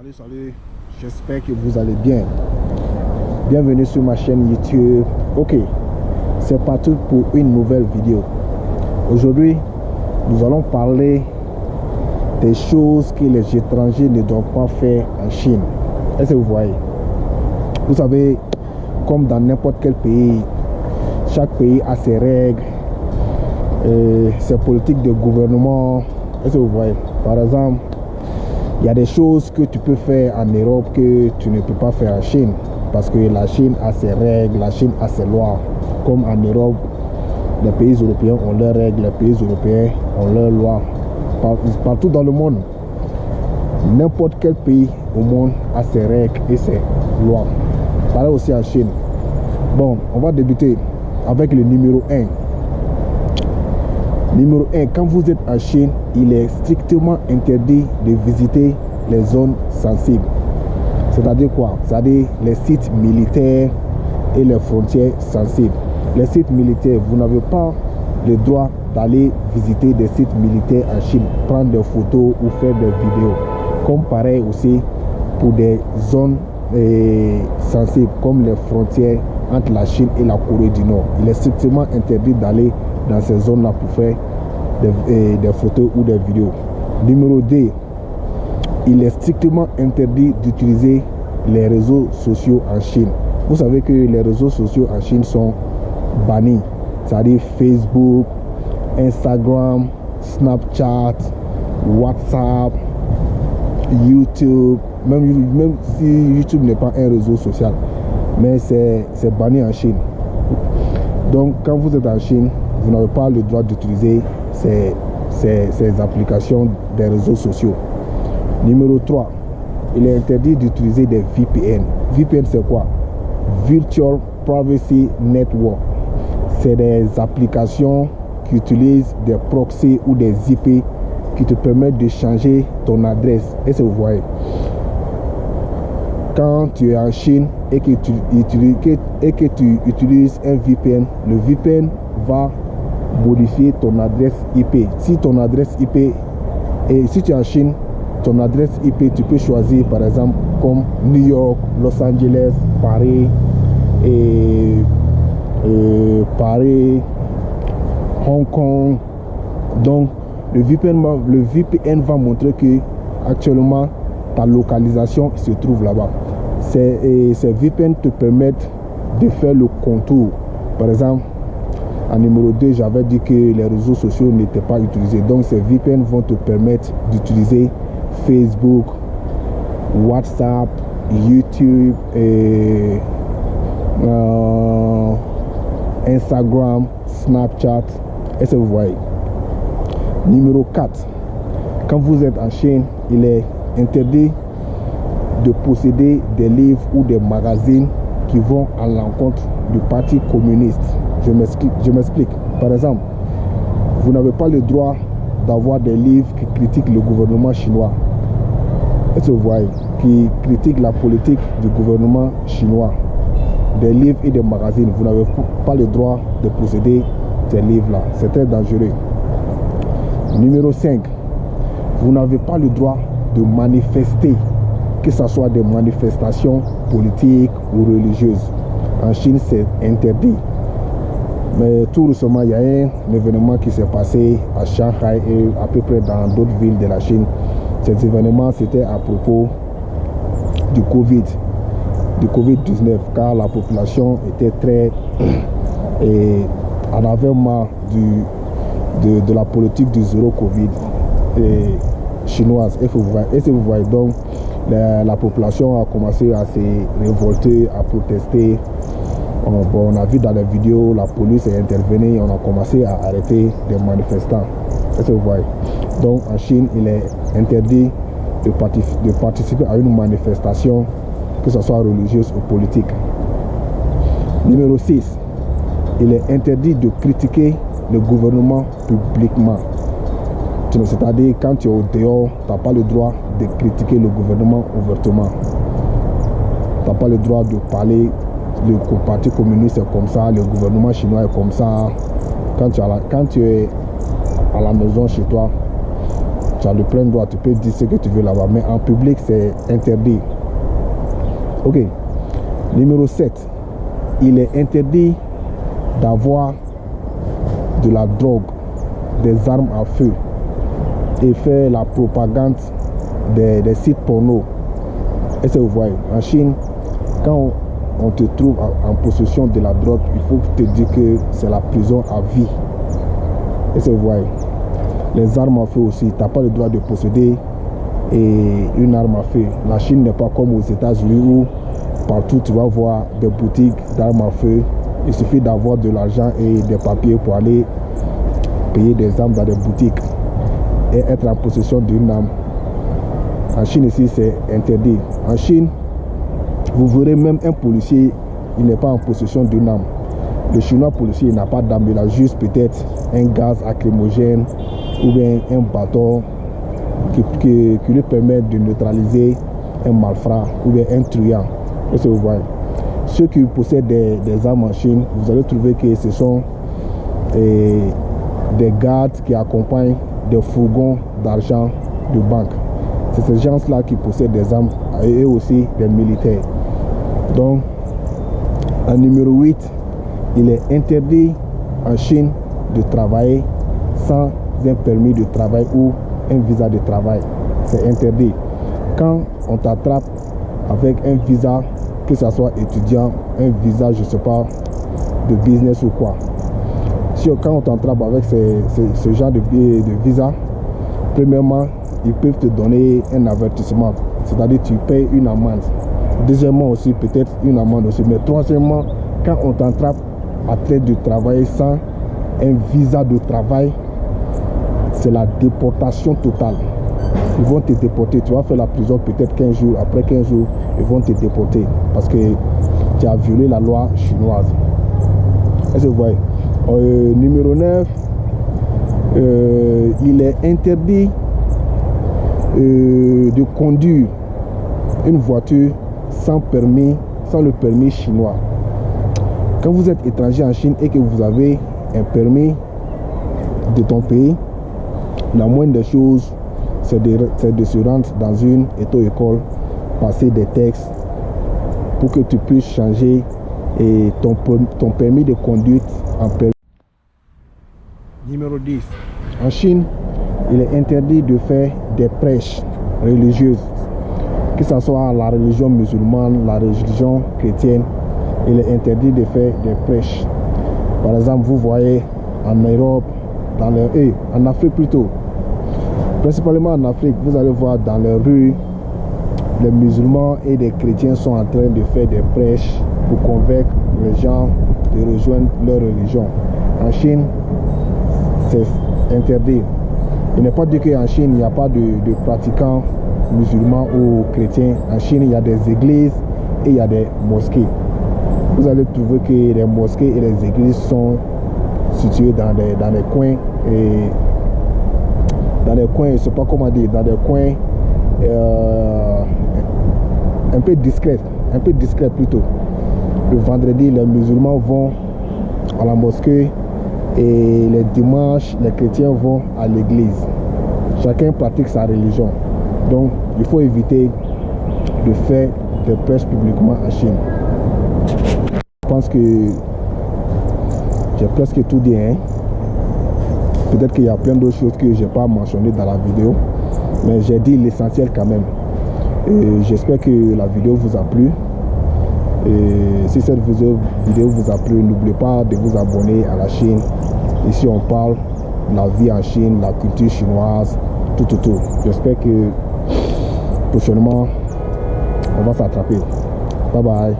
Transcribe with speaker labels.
Speaker 1: Salut, j'espère que vous allez bien. Bienvenue sur ma chaîne YouTube. Ok, c'est parti pour une nouvelle vidéo. Aujourd'hui, nous allons parler des choses que les étrangers ne doivent pas faire en Chine. Est-ce que vous voyez? Vous savez, comme dans n'importe quel pays, chaque pays a ses règles, ses politiques de gouvernement. Est-ce que vous voyez? Par exemple, il y a des choses que tu peux faire en Europe que tu ne peux pas faire en Chine. Parce que la Chine a ses règles, la Chine a ses lois. Comme en Europe, les pays européens ont leurs règles, les pays européens ont leurs lois. Partout dans le monde, n'importe quel pays au monde a ses règles et ses lois. Pareil aussi en Chine. Bon, on va débuter avec le numéro 1. Numéro 1, quand vous êtes en Chine, il est strictement interdit de visiter les zones sensibles. C'est-à-dire quoi? C'est-à-dire les sites militaires et les frontières sensibles. Les sites militaires, vous n'avez pas le droit d'aller visiter des sites militaires en Chine, prendre des photos ou faire des vidéos. Comme pareil aussi pour des zones sensibles, comme les frontières entre la Chine et la Corée du Nord. Il est strictement interdit d'aller dans ces zones-là pour faire des photos ou des vidéos. Numéro 2, il est strictement interdit d'utiliser les réseaux sociaux en Chine. Vous savez que les réseaux sociaux en Chine sont bannis, c'est-à-dire Facebook, Instagram, Snapchat, WhatsApp, YouTube, même si YouTube n'est pas un réseau social, mais c'est banni en Chine. Donc quand vous êtes en Chine, vous n'avez pas le droit d'utiliser ces applications des réseaux sociaux. Numéro 3, il est interdit d'utiliser des VPN. VPN, c'est quoi? Virtual Privacy Network. C'est des applications qui utilisent des proxys ou des IP qui te permettent de changer ton adresse. Et ça, vous voyez, quand tu es en Chine et que tu utilises un VPN, le VPN va modifier ton adresse IP. Si ton adresse IP, et si tu es en Chine, ton adresse IP, tu peux choisir par exemple comme New York, Los Angeles, Paris, Hong Kong. Donc le VPN va montrer que actuellement ta localisation se trouve là-bas. Ces VPN te permettent de faire le contour. Par exemple, en numéro 2, j'avais dit que les réseaux sociaux n'étaient pas utilisés. Donc ces VPN vont te permettre d'utiliser Facebook, WhatsApp, YouTube, Instagram, Snapchat. Est-ce que vous voyez? Numéro 4, quand vous êtes en Chine, il est interdit de posséder des livres ou des magazines qui vont à l'encontre du parti communiste. Je m'explique. Par exemple, vous n'avez pas le droit d'avoir des livres qui critiquent le gouvernement chinois. Est-ce que vous voyez? Qui critiquent la politique du gouvernement chinois. Des livres et des magazines. Vous n'avez pas le droit de posséder ces livres-là. C'est très dangereux. Numéro 5. Vous n'avez pas le droit de manifester, que ce soit des manifestations politiques ou religieuses. En Chine, c'est interdit. Mais tout récemment, il y a un événement qui s'est passé à Shanghai et à peu près dans d'autres villes de la Chine. Cet événement, c'était à propos du Covid-19, car la population était très en avait marre de la politique du zéro Covid chinoise. Et vous voyez, donc la population a commencé à se révolter, à protester. On a vu dans les vidéos, la police est intervenue et on a commencé à arrêter des manifestants. Est-ce que vous voyez? Donc en Chine, il est interdit de participer à une manifestation, que ce soit religieuse ou politique. Numéro 6, il est interdit de critiquer le gouvernement publiquement. C'est-à-dire, quand tu es au dehors, tu n'as pas le droit de critiquer le gouvernement ouvertement. Tu n'as pas le droit de parler. Le parti communiste est comme ça, le gouvernement chinois est comme ça. Quand tu es à la maison chez toi, tu as le plein droit, tu peux dire ce que tu veux là-bas, mais en public c'est interdit. Ok. Numéro 7, il est interdit d'avoir de la drogue, des armes à feu et faire la propagande des sites porno. Est-ce que vous voyez? En Chine, quand on te trouve en possession de la drogue, il faut te dire que c'est la prison à vie. Est-ce que vous voyez? Les armes à feu aussi, tu n'as pas le droit de posséder une arme à feu. La Chine n'est pas comme aux États-Unis où partout tu vas voir des boutiques d'armes à feu. Il suffit d'avoir de l'argent et des papiers pour aller payer des armes dans des boutiques et être en possession d'une arme. En Chine ici c'est interdit. En Chine, vous verrez même un policier, il n'est pas en possession d'une arme. Le chinois policier n'a pas d'arme, il a juste peut-être un gaz lacrymogène ou bien un bâton qui lui permet de neutraliser un malfrat ou bien un truand. Est-ce que vous voyez? Ceux qui possèdent des armes en Chine, vous allez trouver que ce sont des gardes qui accompagnent des fourgons d'argent de banque. C'est ces gens-là qui possèdent des armes et eux aussi des militaires. Donc, en numéro 8, il est interdit en Chine de travailler sans un permis de travail ou un visa de travail. C'est interdit. Quand on t'attrape avec un visa, que ce soit étudiant, un visa, je ne sais pas, de business ou quoi. Quand on t'attrape avec ce genre de visa, premièrement, ils peuvent te donner un avertissement, c'est-à-dire tu payes une amende. Deuxièmement aussi, peut-être une amende aussi. Mais troisièmement, quand on t'attrape à train de travailler sans un visa de travail, c'est la déportation totale. Ils vont te déporter, tu vas faire la prison peut-être 15 jours. Après 15 jours, ils vont te déporter parce que tu as violé la loi chinoise. Est-ce que vous voyez? Numéro 9, il est interdit de conduire une voiture sans permis, sans le permis chinois. Quand vous êtes étranger en Chine et que vous avez un permis de ton pays, la moindre des choses, c'est de se rendre dans une auto-école, passer des textes pour que tu puisses changer ton permis de conduite en permis. Numéro 10. En Chine, il est interdit de faire des prêches religieuses, que ce soit la religion musulmane, la religion chrétienne. Il est interdit de faire des prêches. Par exemple, vous voyez en Europe, en Afrique plutôt, principalement en Afrique, vous allez voir dans les rues, les musulmans et les chrétiens sont en train de faire des prêches pour convaincre les gens de rejoindre leur religion. En Chine, c'est interdit. Il n'est pas dit qu'en Chine, il n'y a pas de pratiquants musulmans ou chrétiens. En Chine, il y a des églises et il y a des mosquées. Vous allez trouver que les mosquées et les églises sont situées dans des coins et dans des coins, je ne sais pas comment dire, dans des coins un peu discrets plutôt. Le vendredi, les musulmans vont à la mosquée et les dimanches, les chrétiens vont à l'église. Chacun pratique sa religion. Donc, il faut éviter de faire des prêches publiquement en Chine. Je pense que j'ai presque tout dit. Peut-être qu'il y a plein d'autres choses que je n'ai pas mentionnées dans la vidéo, mais j'ai dit l'essentiel quand même. J'espère que la vidéo vous a plu. Et si cette vidéo vous a plu, n'oubliez pas de vous abonner à la chaîne. Ici on parle de la vie en Chine, la culture chinoise, tout. J'espère que prochainement on va s'attraper. Bye bye.